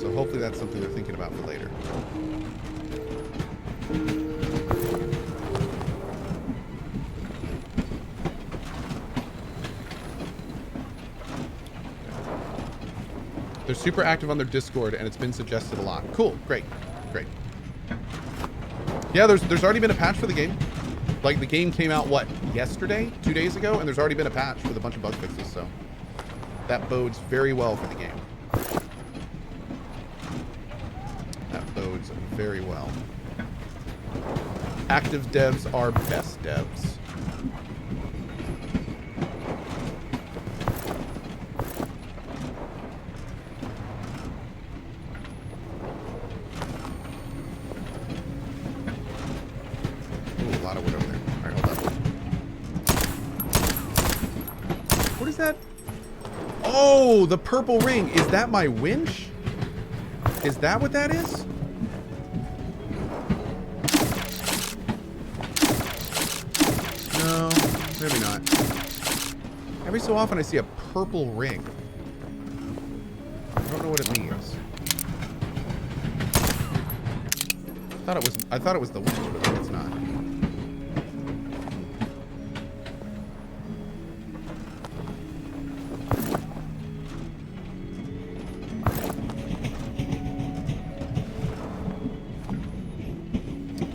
So hopefully that's something they're thinking about for later. They're super active on their Discord, and it's been suggested a lot. Cool. Great. Great. Yeah, there's already been a patch for the game. Like, the game came out, what, yesterday? 2 days ago? And there's already been a patch with a bunch of bug fixes, so that bodes very well for the game. That bodes very well. Active devs are best devs. Oh, the purple ring. Is that my winch? Is that what that is? No, maybe not. Every so often I see a purple ring. I don't know what it means. I thought it was the winch, but maybe it's not.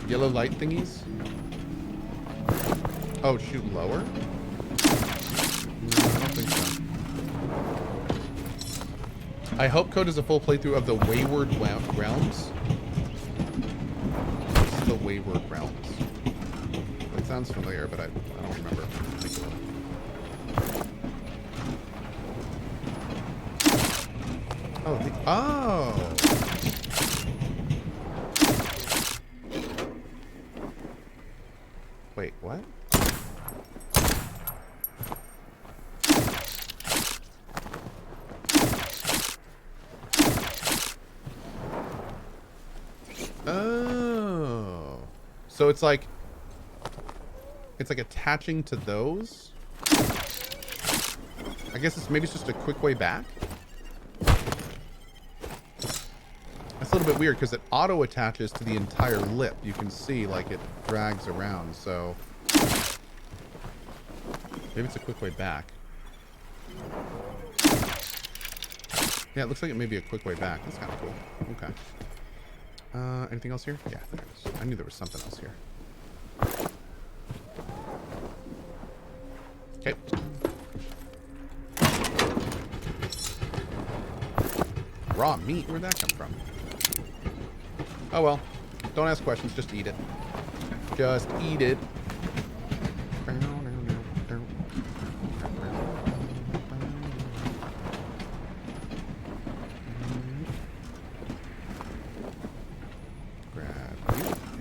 Yellow light thingies? Oh, shoot lower? No, I don't think so. I hope Cohh does a full playthrough of the Wayward Realms. What's the Wayward Realms? It sounds familiar, but I don't remember. Oh, oh! Wait, what? Oh. So it's like attaching to those? I guess maybe it's just a quick way back? That's a little bit weird because it auto attaches to the entire lip. You can see like it drags around, so maybe it's a quick way back. Yeah, it looks like it may be a quick way back. That's kind of cool. Okay. Anything else here? Yeah, there it is. I knew there was something else here. Okay. Raw meat? Where'd that come from? Oh well. Don't ask questions, just eat it. Just eat it. Grab you and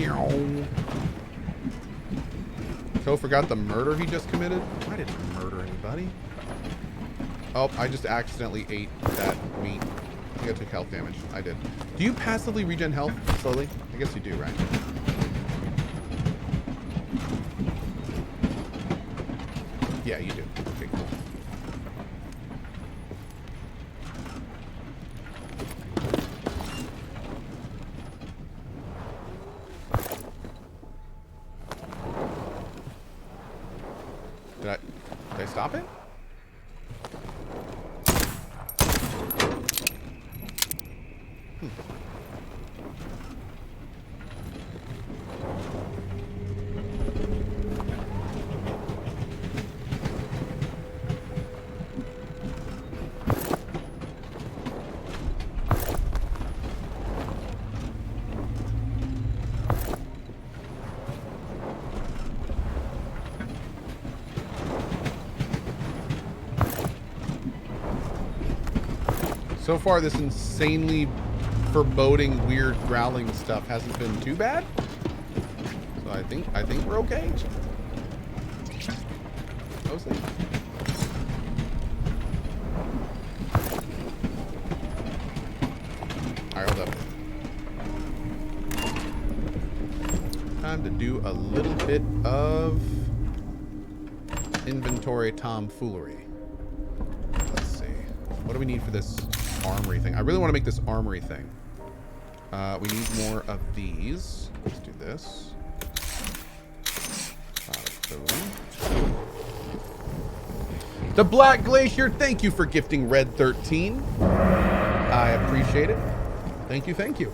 you. Cohh forgot the murder he just committed? I didn't murder anybody. Oh, I just accidentally ate that meat. I think I took health damage. I did. Do you passively regen health slowly? I guess you do, right? Yeah, you do. Okay, cool. Did I stop it? So far, this insanely foreboding, weird growling stuff hasn't been too bad. So I think we're okay. Mostly. Alright, hold up. Time to do a little bit of inventory tomfoolery. What do we need for this armory thing? I really want to make this armory thing. We need more of these. Let's do this. Boom. The Black Glacier, thank you for gifting Red 13. I appreciate it. Thank you, thank you.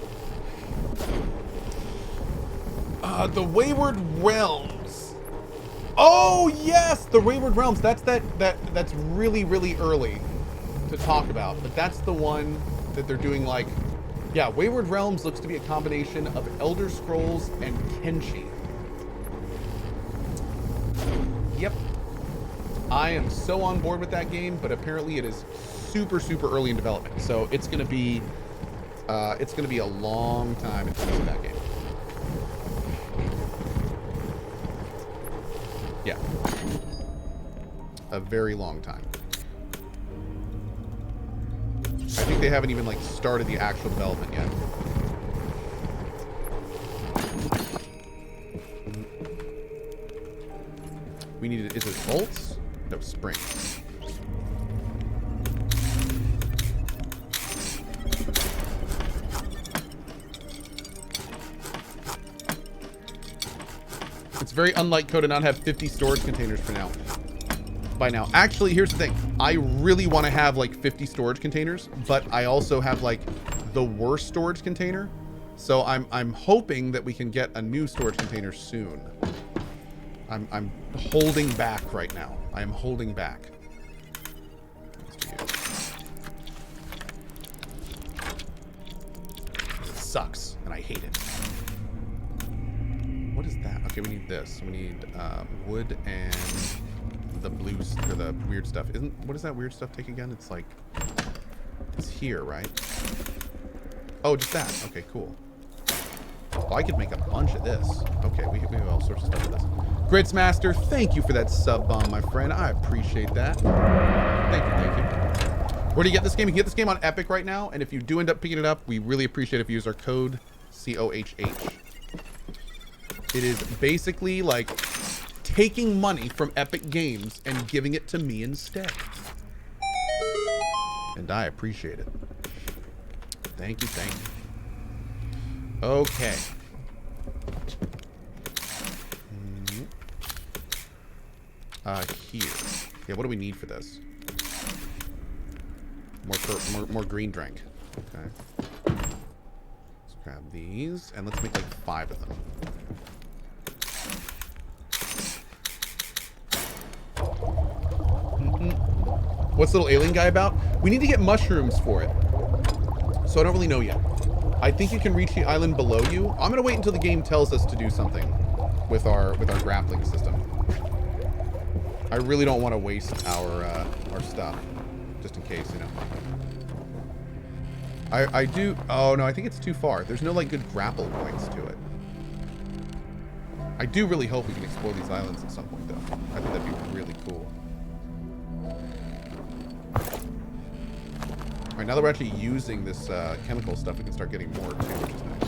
The Wayward Realms. Oh yes, the Wayward Realms. That's really, really early to talk about, but that's the one that they're doing like, yeah, Wayward Realms looks to be a combination of Elder Scrolls and Kenshi. Yep. I am so on board with that game, but apparently it is super, super early in development. So it's gonna be a long time until we see that game. Yeah. A very long time. I think they haven't even like started the actual development yet. We need, is it bolts? No, springs. It's very unlike Cohh to not have 50 storage containers for now. By now. Actually, here's the thing. I really want to have like 50 storage containers, but I also have like the worst storage container. So I'm hoping that we can get a new storage container soon. I'm holding back right now. I am holding back. It sucks, and I hate it. What is that? Okay, we need this. We need wood and the blue, or the weird stuff. What does that weird stuff take again? It's like, it's here, right? Oh, just that. Okay, cool. Well, I could make a bunch of this. Okay, we have all sorts of stuff with this. Gridsmaster, thank you for that sub bomb, my friend. I appreciate that. Thank you, thank you. Where do you get this game? You can get this game on Epic right now, and if you do end up picking it up, we really appreciate if you use our code COHH. It is basically like taking money from Epic Games and giving it to me instead. And I appreciate it. Thank you, thank you. Okay. Here. Yeah, what do we need for this? More green drink. Okay. Let's grab these, and let's make like 5 of them. What's the little alien guy about? We need to get mushrooms for it. So I don't really know yet. I think you can reach the island below you. I'm gonna wait until the game tells us to do something with our grappling system. I really don't want to waste our stuff, just in case, you know. I do. Oh no, I think it's too far. There's no like good grapple points to it. I do really hope we can explore these islands at some point, though. I think that'd be really cool. All right, now that we're actually using this chemical stuff, we can start getting more too, which is nice.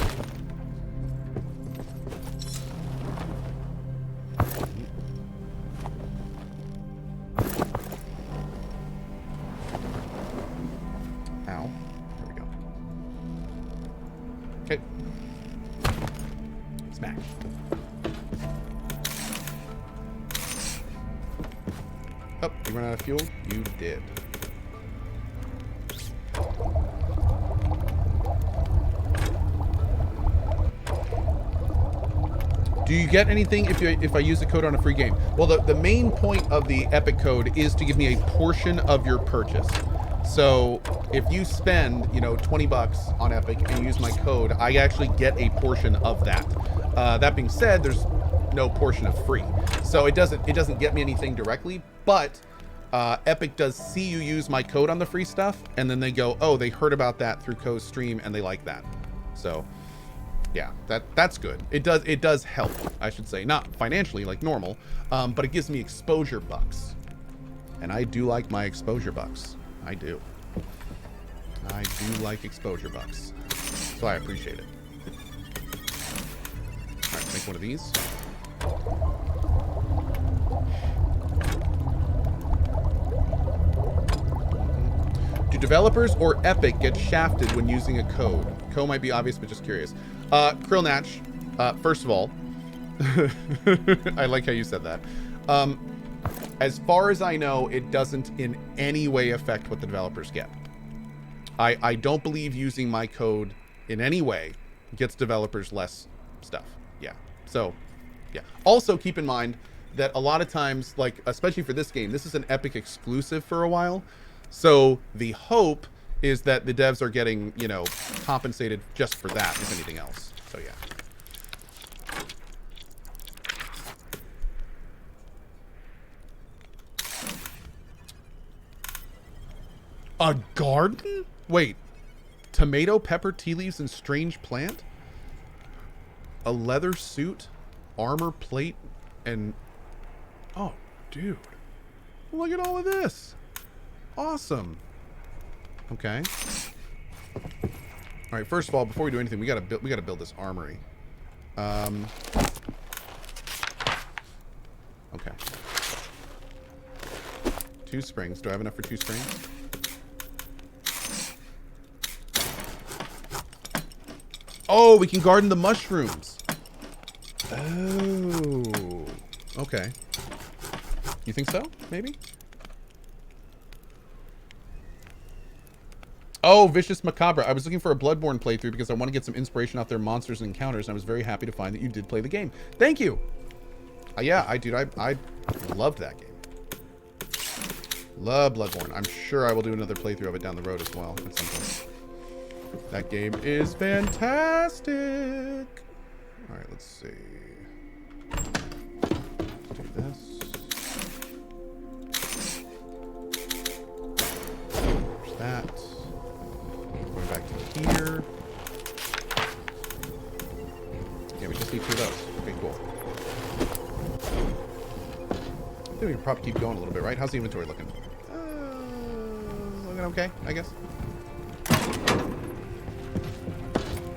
Ow. There we go. Okay. Smash. Oh, you run out of fuel? You did. Do you get anything if I use the code on a free game? Well, the main point of the Epic code is to give me a portion of your purchase. So if you spend, you know, 20 bucks on Epic and use my code, I actually get a portion of that. That being said, there's no portion of free. So it doesn't get me anything directly, but Epic does see you use my code on the free stuff, and then they go, oh, they heard about that through Cohh's stream and they like that. So yeah, that's good. It does help, I should say. Not financially like normal, but it gives me exposure bucks. And I do like my exposure bucks. I do. I do like exposure bucks. So I appreciate it. All right, make one of these. Do developers or Epic get shafted when using a code? Cohh might be obvious, but just curious. KrillNatch, first of all, I like how you said that. As far as I know, it doesn't in any way affect what the developers get. I don't believe using my code in any way gets developers less stuff. Yeah. So, yeah. Also, keep in mind that a lot of times, like, especially for this game, this is an Epic exclusive for a while. So the hope is that the devs are getting, you know, compensated just for that, if anything else. So, yeah. A garden? Wait. Tomato, pepper, tea leaves, and strange plant? A leather suit, armor plate, and... Oh, dude. Look at all of this. Awesome. Okay. All right, first of all, before we do anything, we gotta build this armory. Okay. 2 springs. Do I have enough for 2 springs? Oh, we can garden the mushrooms. Oh. Okay. You think so? Maybe? Oh, Vicious Macabre. I was looking for a Bloodborne playthrough because I want to get some inspiration off their monsters and encounters, and I was very happy to find that you did play the game. Thank you! Yeah, I loved that game. Love Bloodborne. I'm sure I will do another playthrough of it down the road as well at some point. That game is fantastic! Alright, let's see. Let's do this. There's that. Going back to here. Yeah, we just need 2 of those. Okay, cool. I think we can probably keep going a little bit, right? How's the inventory looking? Looking okay, I guess.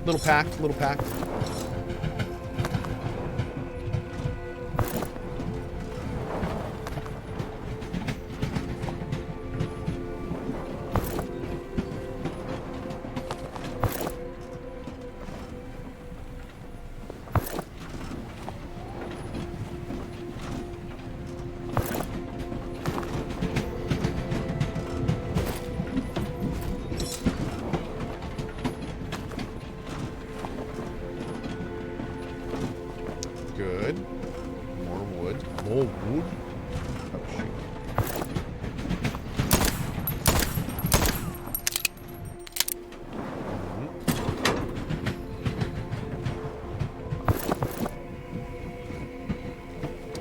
Little packed, little packed. Good. More wood. More wood. Oh, shoot.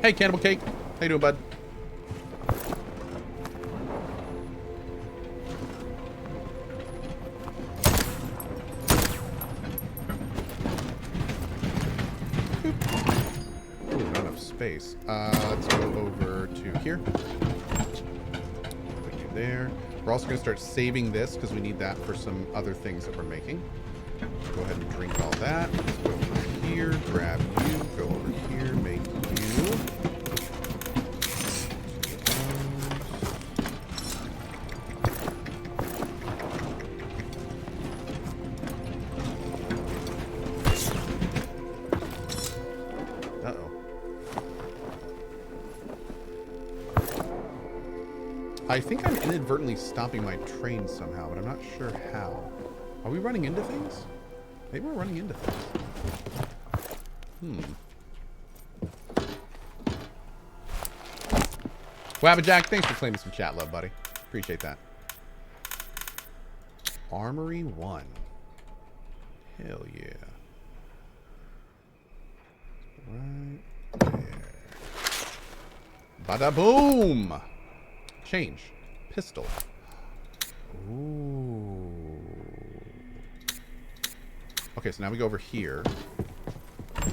Hey, Cannibal Cake. How you doing, bud? Space. Let's go over to here. Put you there. We're also going to start saving this because we need that for some other things that we're making. Go ahead and drink all that. Let's go over here, grab you, go over here, make you. I think I'm inadvertently stopping my train somehow, but I'm not sure how. Are we running into things? Maybe we're running into things. Wabbajack, thanks for claiming some chat love, buddy. Appreciate that. Armory 1. Hell yeah. Right there. Bada boom! Change. Pistol. Ooh. Okay, so now we go over here. There.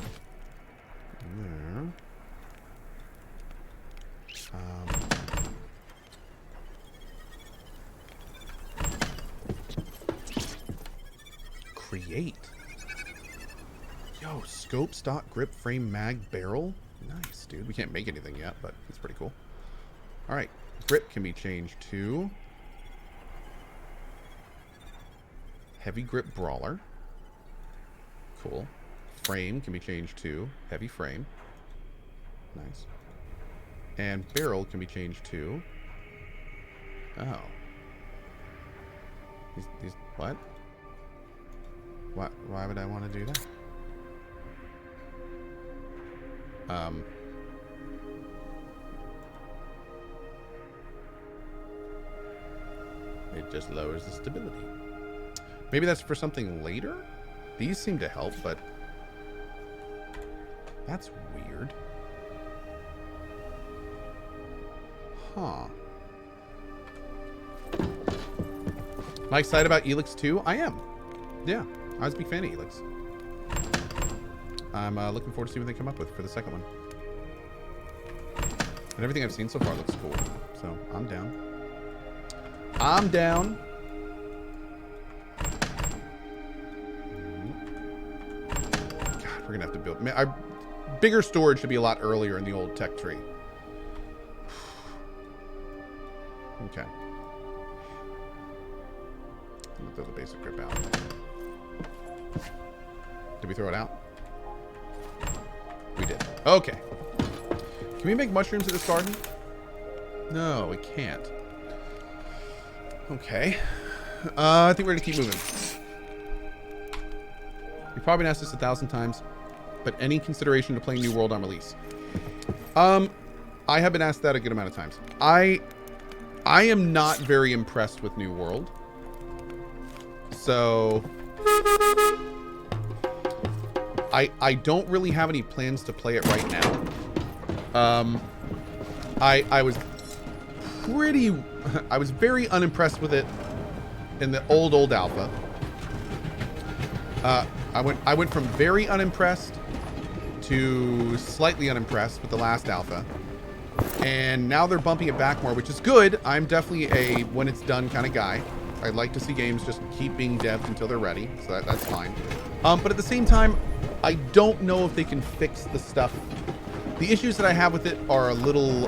Create. Yo, scope, stock, grip, frame, mag, barrel. Nice, dude. We can't make anything yet, but it's pretty cool. All right. Grip can be changed to Heavy grip brawler. Cool. Frame can be changed to heavy frame. Nice. And barrel can be changed to... Oh. These what? Why would I want to do that? It just lowers the stability. Maybe that's for something later? These seem to help, but... That's weird. Huh. Am I excited about Elix 2? I am. Yeah, I was a big fan of Elix. I'm looking forward to see what they come up with for the second one. And everything I've seen so far looks cool. So, I'm down. I'm down. God, we're going to have to build... bigger storage should be a lot earlier in the old tech tree. Okay. I'm going to throw the basic grip out. Did we throw it out? We did. Okay. Can we make mushrooms at this garden? No, we can't. Okay. I think we're going to keep moving. You've probably been asked this 1,000 times, but any consideration to playing New World on release? I have been asked that a good amount of times. I am not very impressed with New World. So... I don't really have any plans to play it right now. I was very unimpressed with it in the old alpha. I went from very unimpressed to slightly unimpressed with the last alpha. And now they're bumping it back more, which is good. I'm definitely a when it's done kind of guy. I'd like to see games just keep being devved until they're ready, so that's fine. But at the same time, I don't know if they can fix the stuff. The issues that I have with it are a little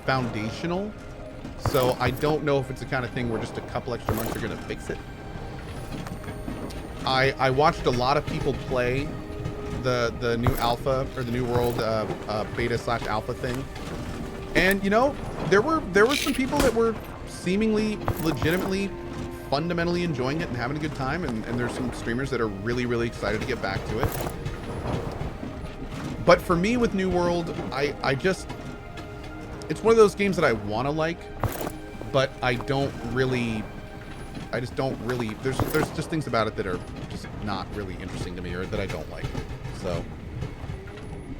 foundational, so I don't know if it's the kind of thing where just a couple extra months are going to fix it. I watched a lot of people play the new alpha or the New World beta/alpha thing, and you know there were some people that were seemingly legitimately fundamentally enjoying it and having a good time, and there's some streamers that are really excited to get back to it. But for me with New World, I just it's one of those games that I want to like, but I just don't really there's just things about it that are just not really interesting to me or that I don't like. So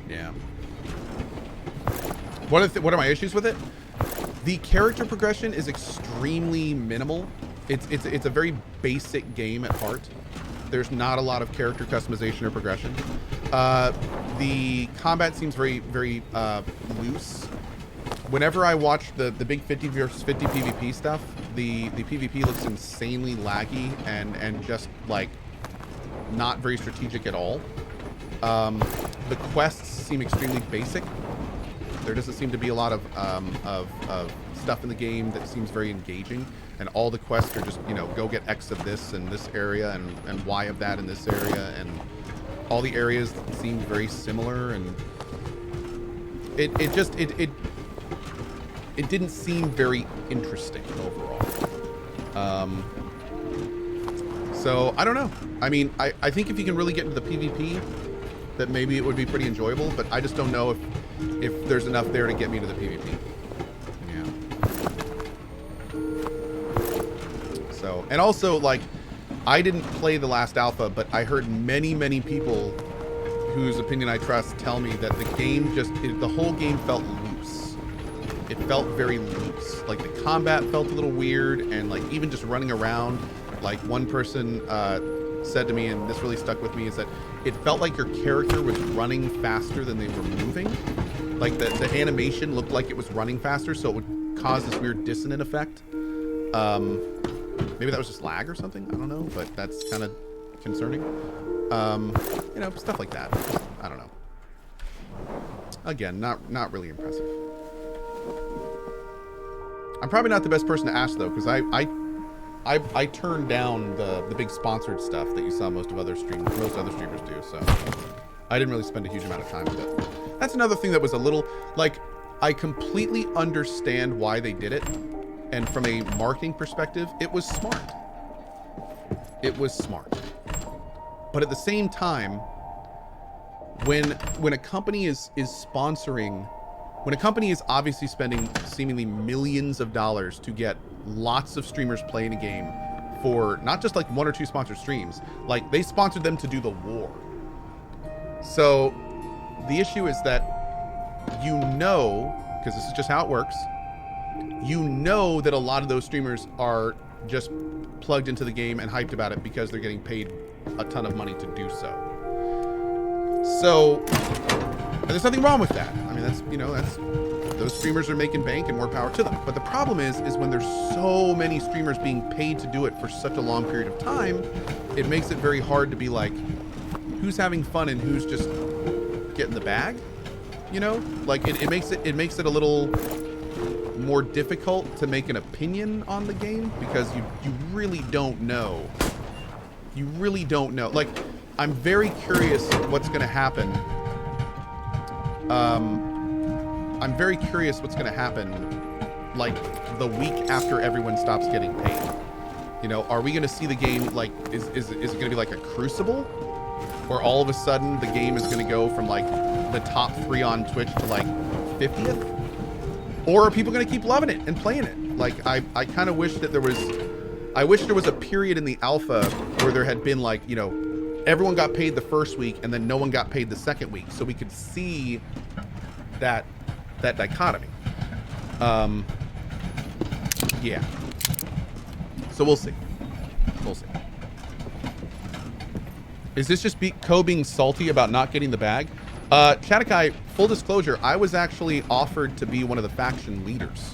yeah. What are my issues with it? The character progression is extremely minimal. It's a very basic game at heart. There's not a lot of character customization or progression. The combat seems very loose. Whenever I watch the big 50 versus 50 PvP stuff, the PvP looks insanely laggy and just like not very strategic at all. The quests seem extremely basic. There doesn't seem to be a lot of stuff in the game that seems very engaging, and all the quests are just, you know, go get X of this in this area and Y of that in this area, and all the areas seem very similar, and it didn't seem very interesting overall. So I don't know. I mean, I think if you can really get into the PvP, that maybe it would be pretty enjoyable, but I just don't know if there's enough there to get me to the PvP. Yeah. So, and also, like, I didn't play the last alpha, but I heard many people whose opinion I trust tell me that the game the whole game felt loose. It felt very loose. Like, the combat felt a little weird, and like even just running around, like one person said to me, and this really stuck with me, is that it felt like your character was running faster than they were moving. Like the animation looked like it was running faster, so it would cause this weird dissonant effect. Maybe that was just lag or something. I don't know, but that's kind of concerning. You know, stuff like that. I don't know. Again, not really impressive. I'm probably not the best person to ask though, because I turned down the big sponsored stuff that you saw most other streamers do. So I didn't really spend a huge amount of time with it. That's another thing that was a little like, I completely understand why they did it, and from a marketing perspective, it was smart. It was smart. But at the same time, when a company is sponsoring, when a company is obviously spending seemingly millions of dollars to get lots of streamers playing a game for not just like 1 or 2 sponsored streams, like they sponsored them to do the war. So the issue is that, you know, because this is just how it works, you know that a lot of those streamers are just plugged into the game and hyped about it because they're getting paid a ton of money to do so. So, and there's nothing wrong with that. I mean, that's, you know, that's, those streamers are making bank and more power to them. But the problem is when there's so many streamers being paid to do it for such a long period of time, it makes it very hard to be like, who's having fun and who's just getting the bag? You know, like it makes it a little more difficult to make an opinion on the game because you really don't know. You really don't know. Like, I'm very curious what's going to happen. I'm very curious what's going to happen, like the week after everyone stops getting paid. You know, are we going to see the game like is it going to be like a Crucible, or all of a sudden the game is going to go from like the top 3 on Twitch to like 50th? Or are people going to keep loving it and playing it? Like, I kind of wish that there was, I wish there was a period in the alpha where there had been like, you know, everyone got paid the first week and then no one got paid the second week, so we could see that dichotomy. Yeah. So we'll see. We'll see. Is this just Cohh being salty about not getting the bag? Chatakai, full disclosure, I was actually offered to be one of the faction leaders.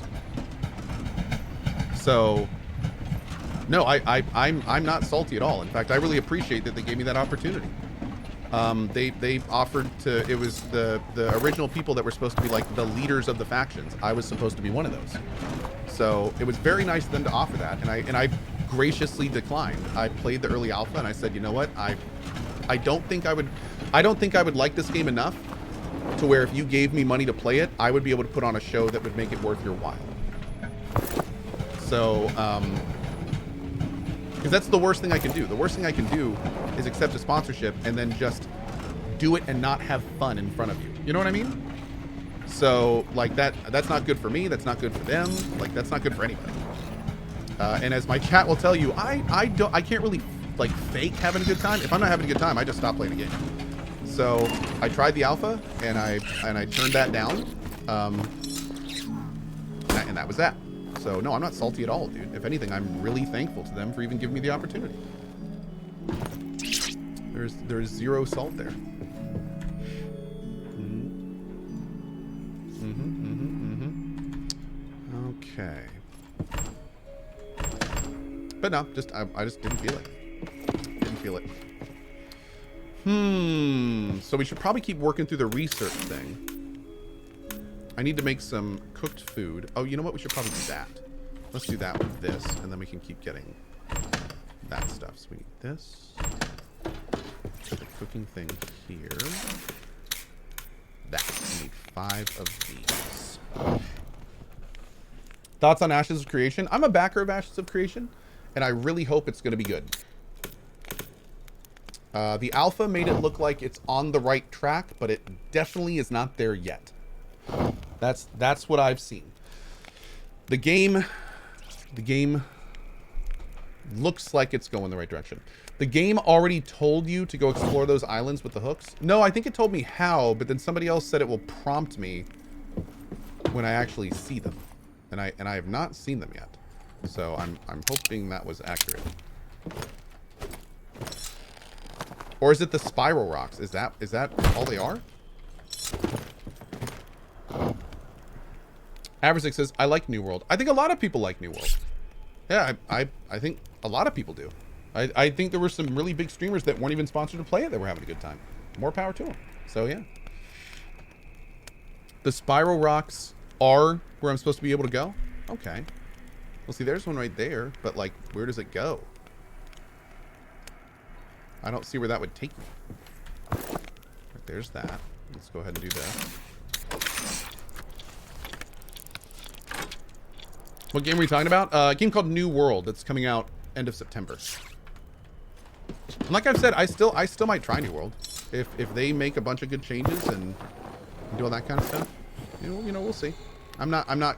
So, no, I'm not salty at all. In fact, I really appreciate that they gave me that opportunity. They offered to, it was the original people that were supposed to be like the leaders of the factions. I was supposed to be one of those. So it was very nice of them to offer that, and I graciously declined. I played the early alpha and I said, you know what, I don't think I would like this game enough to where if you gave me money to play it, I would be able to put on a show that would make it worth your while. So, because that's the worst thing I can do. The worst thing I can do is accept a sponsorship and then just do it and not have fun in front of you. You know what I mean? So, like, that's not good for me. That's not good for them. Like, that's not good for anybody. And as my chat will tell you, I can't really like fake having a good time. If I'm not having a good time, I just stop playing the game. So I tried the alpha and I turned that down. And that was that. So no, I'm not salty at all, dude. If anything, I'm really thankful to them for even giving me the opportunity. There's zero salt there. Okay. But no, I just didn't feel it. Didn't feel it. So we should probably keep working through the research thing. I need to make some cooked food. Oh, you know what? We should probably do that. Let's do that with this, and then we can keep getting that stuff. So we need this. Put the cooking thing here. That. We need 5 of these. Thoughts on Ashes of Creation? I'm a backer of Ashes of Creation, and I really hope it's going to be good. The alpha made it look like it's on the right track, but it definitely is not there yet. That's what I've seen. The game looks like it's going the right direction. The game already told you to go explore those islands with the hooks. No, I think it told me how, but then somebody else said it will prompt me when I actually see them, and I have not seen them yet. So I'm hoping that was accurate. Or is it the spiral rocks? Is that all they are? Average says, I like New World. I think a lot of people like New World. Yeah, I think a lot of people do. I think there were some really big streamers that weren't even sponsored to play it that were having a good time. More power to them. So yeah. The spiral rocks are where I'm supposed to be able to go? Okay. Well, see, there's one right there, but, like, where does it go? I don't see where that would take me. Right, there's that. Let's go ahead and do this. What game are we talking about? A game called New World that's coming out end of September. And like I've said, I still might try New World. If they make a bunch of good changes and do all that kind of stuff. You know, we'll see. I'm not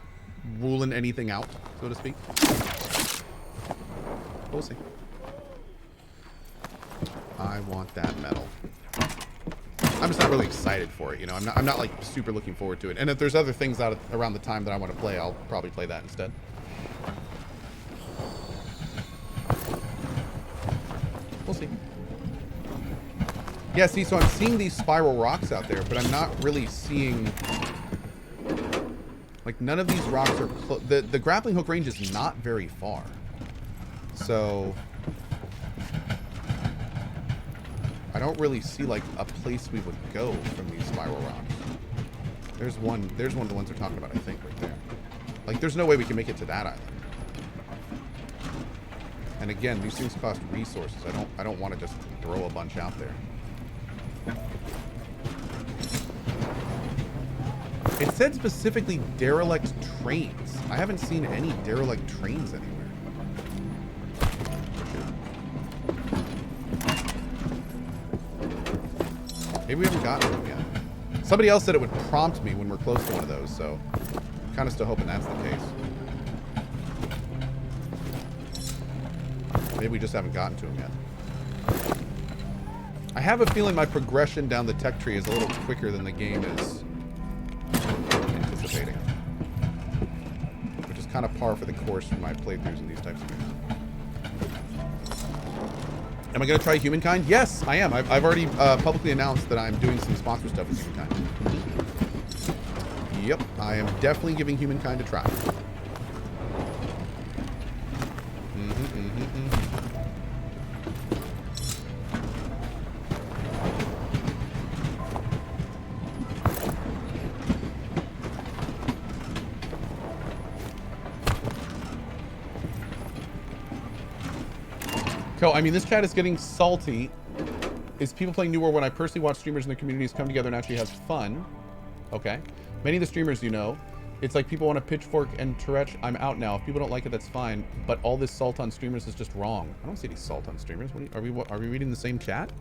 ruling anything out, so to speak. We'll see. I want that medal. I'm just not really excited for it, you know. I'm not like super looking forward to it. And if there's other things out around the time that I want to play, I'll probably play that instead. We'll see. Yeah, see, so I'm seeing these spiral rocks out there, but I'm not really seeing... Like, none of these rocks are... The grappling hook range is not very far. So... I don't really see, like, a place we would go from these spiral rocks. There's one of the ones they're talking about, I think, right there. Like, there's no way we can make it to that island. And again, these things cost resources. I don't want to just throw a bunch out there. It said specifically derelict trains. I haven't seen any derelict trains anywhere. Maybe we haven't gotten them yet. Somebody else said it would prompt me when we're close to one of those, so I'm kind of still hoping that's the case. Maybe we just haven't gotten to them yet. I have a feeling my progression down the tech tree is a little quicker than the game is anticipating. Which is kind of par for the course for my playthroughs in these types of games. Am I going to try Humankind? Yes, I am. I've already publicly announced that I'm doing some sponsor stuff with Humankind. Yep, I am definitely giving Humankind a try. Cohh, I mean, this chat is getting salty. Is people playing New World when I personally watch streamers in their communities come together and actually has fun? Okay. Many of the streamers you know, it's like people want to pitchfork and Touretch. I'm out now. If people don't like it, that's fine. But all this salt on streamers is just wrong. I don't see any salt on streamers. Are we reading the same chat?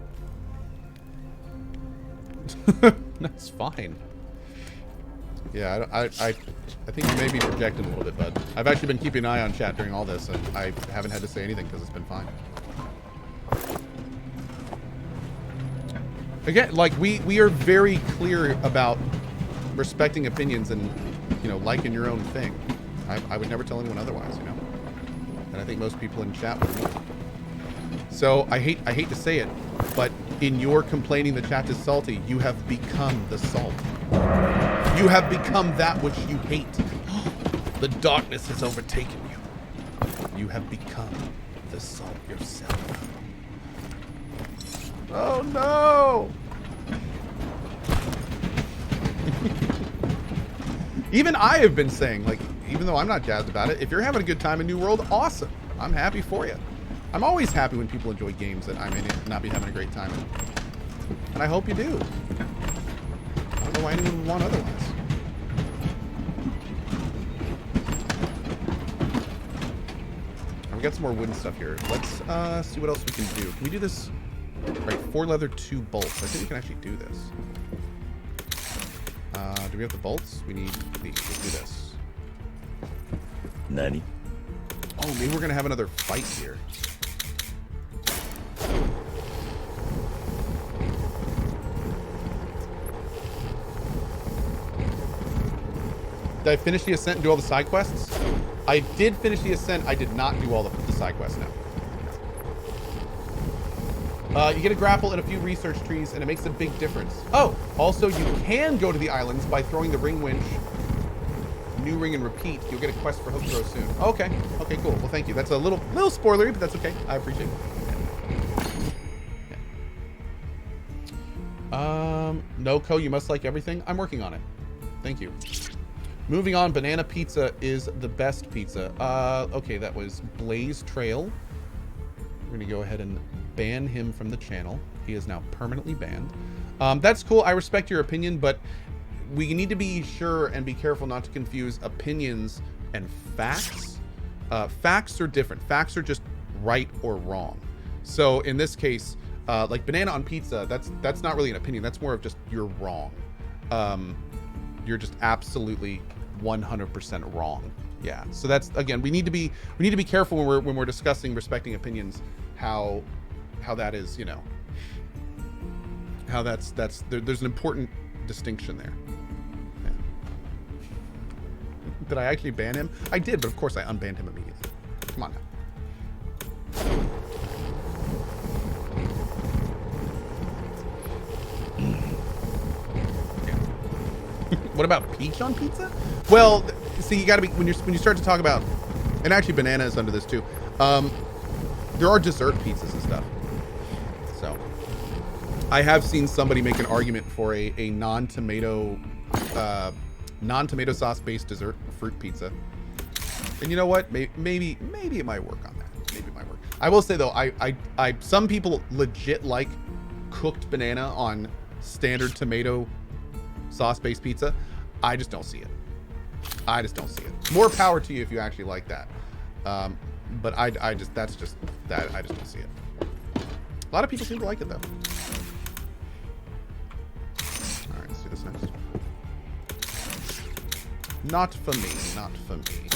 That's fine. Yeah, I think you may be projecting a little bit, bud. I've actually been keeping an eye on chat during all this, and I haven't had to say anything because it's been fine. Again, like, we are very clear about respecting opinions and, you know, liking your own thing. I would never tell anyone otherwise, you know? And I think most people in chat would be. So, I hate to say it, but in your complaining the chat is salty, you have become the salt. You have become that which you hate. The darkness has overtaken you. You have become the salt yourself. Oh no! Even I have been saying, like, even though I'm not jazzed about it, if you're having a good time in New World, awesome. I'm happy for you. I'm always happy when people enjoy games that I may not be having a great time in. And I hope you do. I don't know why anyone would want otherwise. We got some more wooden stuff here. Let's see what else we can do. Can we do this? Right, 4 leather, 2 bolts. I think we can actually do this. Do we have the bolts? We need these. Let's do this. Nani? Oh, maybe we're gonna have another fight here. Did I finish the Ascent and do all the side quests? I did finish the Ascent. I did not do all the side quests now. You get a grapple and a few research trees, and it makes a big difference. Oh, also you can go to the islands by throwing the ring winch, new ring, and repeat. You'll get a quest for hook throw soon. Okay, okay, cool. Well, thank you. That's a little spoilery, but that's okay. I appreciate it. Yeah. No, Cohh, you must like everything. I'm working on it. Thank you. Moving on, banana pizza is the best pizza. Okay, that was Blaze Trail. We're gonna go ahead and ban him from the channel. He is now permanently banned. That's cool. I respect your opinion, but we need to be sure and be careful not to confuse opinions and facts. Facts are different. Facts are just right or wrong. So in this case, like banana on pizza, that's not really an opinion. That's more of just you're wrong. You're just absolutely 100% wrong. Yeah. So that's, again, we need to be careful when we're discussing respecting opinions, how that is, you know, how there's an important distinction there. Yeah. Did I actually ban him? I did, but of course I unbanned him immediately. Come on now. What about peach on pizza? Well, see, you gotta be, when you start to talk about, and actually banana is under this too. There are dessert pizzas and stuff. So I have seen somebody make an argument for a non-tomato sauce based dessert fruit pizza. And you know what? Maybe it might work on that. Maybe it might work. I will say though, some people legit like cooked banana on standard tomato sauce based pizza. I just don't see it. I just don't see it. More power to you if you actually like that. But I just don't see it. A lot of people seem to like it though. All right, let's do this next. Not for me, not for me.